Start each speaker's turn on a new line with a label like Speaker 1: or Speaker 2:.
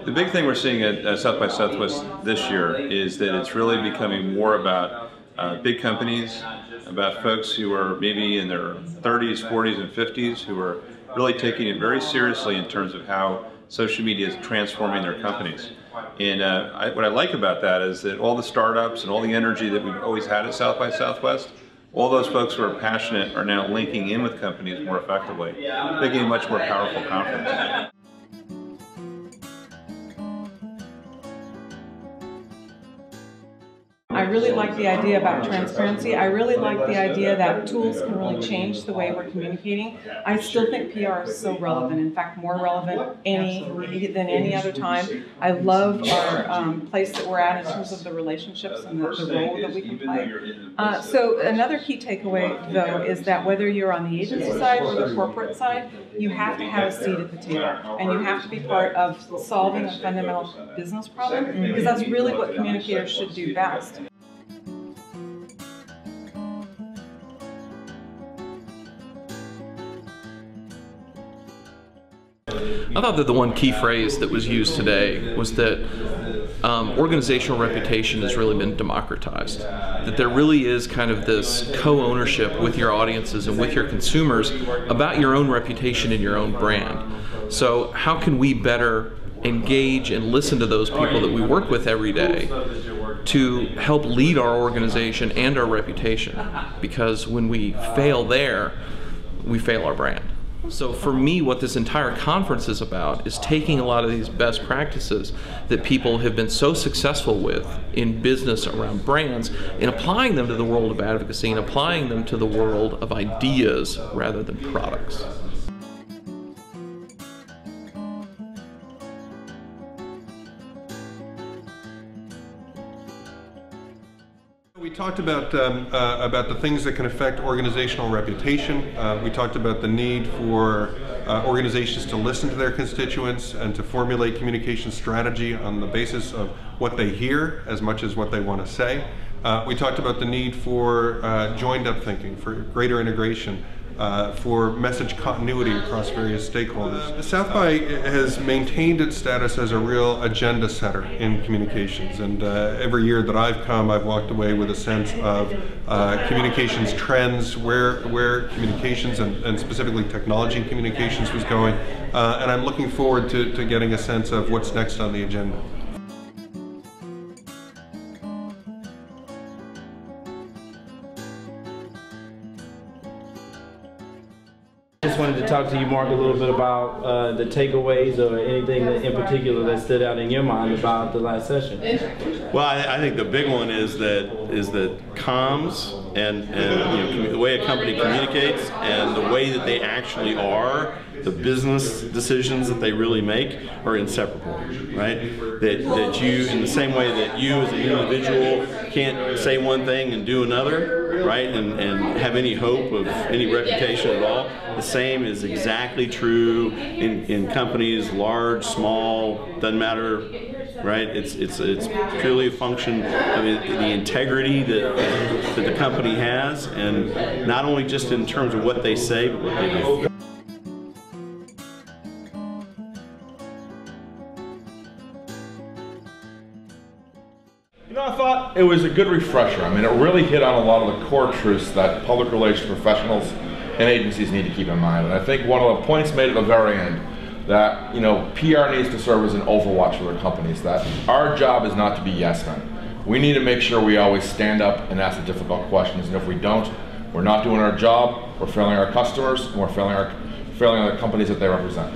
Speaker 1: The big thing we're seeing at South by Southwest this year is that it's really becoming more about big companies, about folks who are maybe in their 30s, 40s, and 50s who are really taking it very seriously in terms of how social media is transforming their companies. And what I like about that is that all the startups and all the energy that we've always had at South by Southwest, all those folks who are passionate are now linking in with companies more effectively, making it a much more powerful conference.
Speaker 2: I really like the idea about transparency. I really like the idea that tools can really change the way we're communicating. I still think PR is so relevant, in fact, more relevant than any other time. I love our place that we're at in terms of the relationships and the role that we can play. So another key takeaway, though, is that whether you're on the agency side or the corporate side, you have to have a seat at the table, and you have to be part of solving a fundamental business problem, because that's really what communicators should do best.
Speaker 3: I thought that the one key phrase that was used today was that organizational reputation has really been democratized. That there really is kind of this co-ownership with your audiences and with your consumers about your own reputation and your own brand. So how can we better engage and listen to those people that we work with every day to help lead our organization and our reputation? Because when we fail there, we fail our brand. So for me, what this entire conference is about is taking a lot of these best practices that people have been so successful with in business around brands and applying them to the world of advocacy and applying them to the world of ideas rather than products.
Speaker 4: We talked about the things that can affect organizational reputation. We talked about the need for organizations to listen to their constituents and to formulate communication strategy on the basis of what they hear as much as what they want to say. We talked about the need for joined-up thinking, for greater integration, for message continuity across various stakeholders. South by has maintained its status as a real agenda setter in communications, and every year that I've come, I've walked away with a sense of communications trends, where communications and specifically technology and communications was going, and I'm looking forward to getting a sense of what's next on the agenda.
Speaker 5: Just wanted to talk to you, Mark, a little bit about the takeaways or anything in particular that stood out in your mind about the last session.
Speaker 6: Well, I think the big one is that comms and you know, the way a company communicates and the way that they actually are, the business decisions that they really make are inseparable, right? That you, in the same way that you as an individual can't say one thing and do another, right, and have any hope of any reputation at all, the same is exactly true in companies, large, small, doesn't matter, right? It's purely a function of the integrity that the company has, and not only just in terms of what they say, but what they do.
Speaker 7: You know, I thought it was a good refresher. I mean, it really hit on a lot of the core truths that public relations professionals and agencies need to keep in mind. And I think one of the points made at the very end, that, you know, PR needs to serve as an overwatch for their companies, that our job is not to be yes men. We need to make sure we always stand up and ask the difficult questions, and if we don't, we're not doing our job, we're failing our customers, and we're failing the companies that they represent.